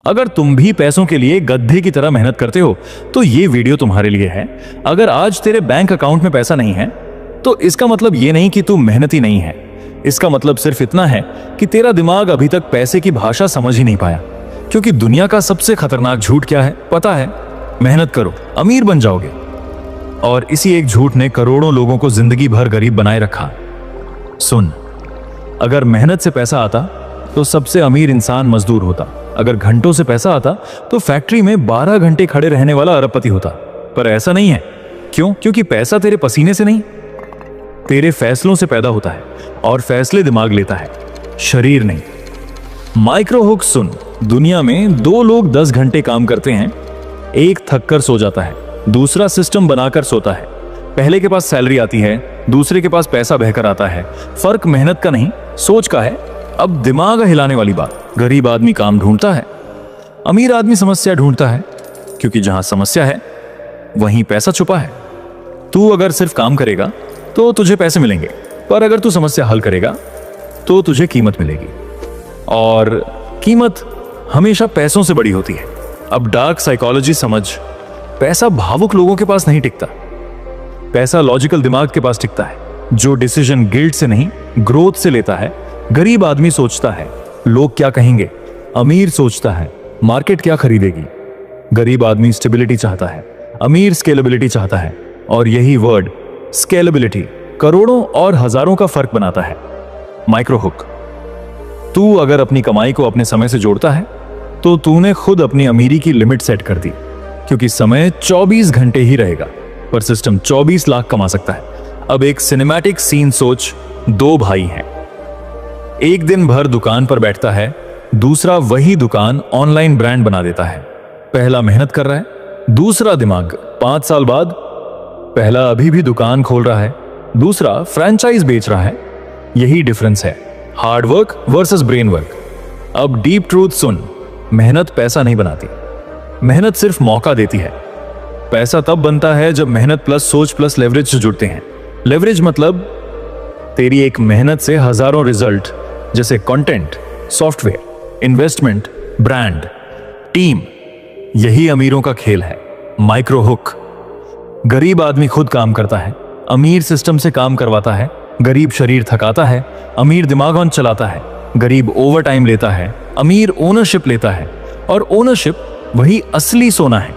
अगर तुम भी पैसों के लिए गधे की तरह मेहनत करते हो तो ये वीडियो तुम्हारे लिए है। अगर आज तेरे बैंक अकाउंट में पैसा नहीं है तो इसका मतलब ये नहीं कि तू मेहनती नहीं है। इसका मतलब सिर्फ इतना है कि तेरा दिमाग अभी तक पैसे की भाषा समझ ही नहीं पाया। क्योंकि दुनिया का सबसे खतरनाक झूठ क्या है पता है? मेहनत करो अमीर बन जाओगे। और इसी एक झूठ ने करोड़ों लोगों को जिंदगी भर गरीब बनाए रखा। सुन, अगर मेहनत से पैसा आता तो सबसे अमीर इंसान मजदूर होता। अगर घंटों से पैसा आता तो फैक्ट्री में 12 घंटे खड़े रहने वाला अरबपति होता। पर ऐसा नहीं है। क्यों? क्योंकि पैसा तेरे पसीने से नहीं, तेरे फैसलों से पैदा होता है। और फैसले दिमाग लेता है, शरीर नहीं। माइक्रो हुक सुन, दुनिया में 2 लोग 10 घंटे काम करते हैं। एक थक कर सो जाता है, दूसरा सिस्टम बनाकर सोता है। पहले के पास सैलरी आती है, दूसरे के पास पैसा बहकर आता है। फर्क मेहनत का नहीं, सोच का है। अब दिमाग हिलाने वाली बात, गरीब आदमी काम ढूंढता है, अमीर आदमी समस्या ढूंढता है। क्योंकि जहां समस्या है वहीं पैसा छुपा है। तू अगर सिर्फ काम करेगा तो तुझे पैसे मिलेंगे, पर अगर तू समस्या हल करेगा तो तुझे कीमत मिलेगी। और कीमत हमेशा पैसों से बड़ी होती है। अब डार्क साइकोलॉजी समझ, पैसा भावुक लोगों के पास नहीं टिकता, पैसा लॉजिकल दिमाग के पास टिकता है, जो डिसीजन गिल्ट से नहीं ग्रोथ से लेता है। गरीब आदमी सोचता है लोग क्या कहेंगे, अमीर सोचता है मार्केट क्या खरीदेगी। गरीब आदमी स्टेबिलिटी चाहता है, अमीर स्केलेबिलिटी चाहता है। और यही वर्ड स्केलेबिलिटी करोड़ों और हजारों का फर्क बनाता है। माइक्रो हुक, तू अगर अपनी कमाई को अपने समय से जोड़ता है तो तूने खुद अपनी अमीरी की लिमिट सेट कर दी। क्योंकि समय 24 घंटे ही रहेगा, पर सिस्टम 24 लाख कमा सकता है। अब एक सिनेमैटिक सीन सोच, 2 भाई हैं, एक दिन भर दुकान पर बैठता है, दूसरा वही दुकान ऑनलाइन ब्रांड बना देता है। पहला मेहनत कर रहा है, दूसरा दिमाग। 5 साल बाद पहला अभी भी दुकान खोल रहा है, दूसरा फ्रेंचाइज बेच रहा है। यही डिफरेंस है, hard work versus brain work. अब डीप ट्रूथ सुन, मेहनत पैसा नहीं बनाती, मेहनत सिर्फ मौका देती है। पैसा तब बनता है जब मेहनत प्लस सोच प्लस लेवरेज जुड़ते हैं। लेवरेज मतलब तेरी एक मेहनत से हजारों रिजल्ट, जैसे content, software, investment, brand, team. यही अमीरों का खेल है। माइक्रो हुक, गरीब आदमी खुद काम करता है, अमीर सिस्टम से काम करवाता है। गरीब शरीर थकाता है, अमीर दिमाग ऑन चलाता है। गरीब ओवर टाइम लेता है, अमीर ओनरशिप लेता है। और ओनरशिप वही असली सोना है।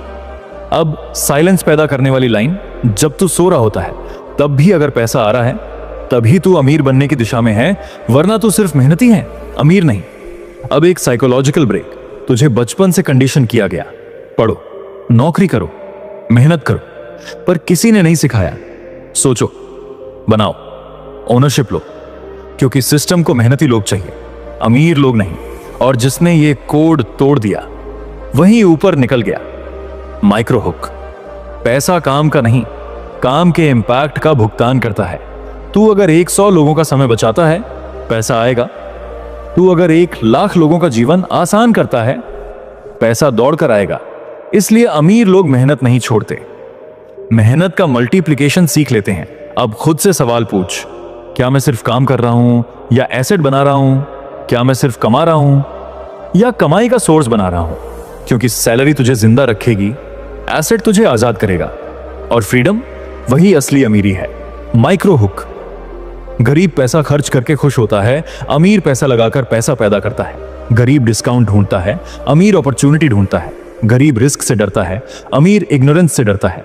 अब साइलेंस पैदा करने वाली लाइन, जब तू सो रहा होता है तब भी अगर पैसा आ रहा है तभी तू अमीर बनने की दिशा में है, वरना तू सिर्फ मेहनती है, अमीर नहीं। अब एक साइकोलॉजिकल ब्रेक, तुझे बचपन से कंडीशन किया गया, पढ़ो, नौकरी करो, मेहनत करो, पर किसी ने नहीं सिखाया सोचो, बनाओ, ओनरशिप लो। क्योंकि सिस्टम को मेहनती लोग चाहिए, अमीर लोग नहीं। और जिसने ये कोड तोड़ दिया वही ऊपर निकल गया। माइक्रो हुक, पैसा काम का नहीं, काम के इंपैक्ट का भुगतान करता है। तू अगर 100 लोगों का समय बचाता है, पैसा आएगा। तू अगर 1 लाख लोगों का जीवन आसान करता है, पैसा दौड़ कर आएगा। इसलिए अमीर लोग मेहनत नहीं छोड़ते, मेहनत का मल्टीप्लिकेशन सीख लेते हैं। अब खुद से सवाल पूछ, क्या मैं सिर्फ काम कर रहा हूं या एसेट बना रहा हूं? क्या मैं सिर्फ कमा रहा हूं या कमाई का सोर्स बना रहा हूं? क्योंकि सैलरी तुझे जिंदा रखेगी, एसेट तुझे आजाद करेगा। और फ्रीडम वही असली अमीरी है। माइक्रो हुक, गरीब पैसा खर्च करके खुश होता है, अमीर पैसा लगाकर पैसा पैदा करता है। गरीब डिस्काउंट ढूंढता है, अमीर अपॉर्चुनिटी ढूंढता है। गरीब रिस्क से डरता है, अमीर इग्नोरेंस से डरता है।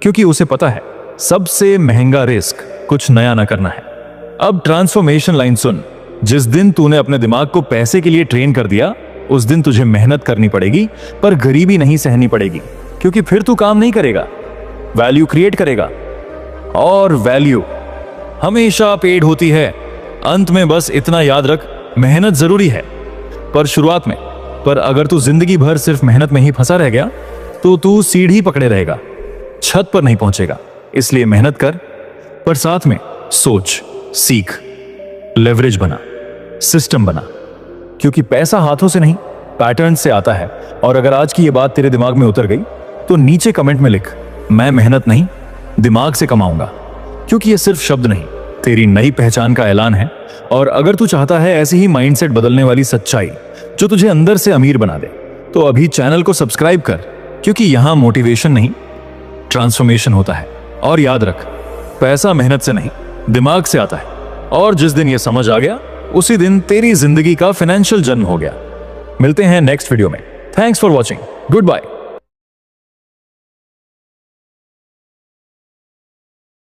क्योंकि उसे पता है सबसे महंगा रिस्क कुछ नया ना करना है। अब ट्रांसफॉर्मेशन लाइन सुन, जिस दिन तूने अपने दिमाग को पैसे के लिए ट्रेन कर दिया, उस दिन तुझे मेहनत करनी पड़ेगी, पर गरीबी नहीं सहनी पड़ेगी। क्योंकि फिर तू काम नहीं करेगा, वैल्यू क्रिएट करेगा। और वैल्यू हमेशा पेड होती है। अंत में बस इतना याद रख, मेहनत जरूरी है पर शुरुआत में। पर अगर तू जिंदगी भर सिर्फ मेहनत में ही फंसा रह गया तो तू सीढ़ी पकड़े रहेगा, छत पर नहीं पहुंचेगा। इसलिए मेहनत कर, पर साथ में सोच, सीख, लेवरेज बना, सिस्टम बना। क्योंकि पैसा हाथों से नहीं, पैटर्न से आता है। और अगर आज की ये बात तेरे दिमाग में उतर गई तो नीचे कमेंट में लिख, मैं मेहनत नहीं दिमाग से कमाऊंगा। क्योंकि ये सिर्फ शब्द नहीं, तेरी नई पहचान का ऐलान है। और अगर तू चाहता है ऐसे ही माइंडसेट बदलने वाली सच्चाई जो तुझे अंदर से अमीर बना दे, तो अभी चैनल को सब्सक्राइब कर, क्योंकि यहां मोटिवेशन नहीं, ट्रांसफॉर्मेशन होता है। और याद रख, पैसा मेहनत से नहीं, दिमाग से आता है। और जिस दिन यह समझ आ गया, उसी दिन तेरी जिंदगी का फाइनेंशियल जन्म हो गया। मिलते हैं नेक्स्ट वीडियो में। Thanks for watching. Good bye.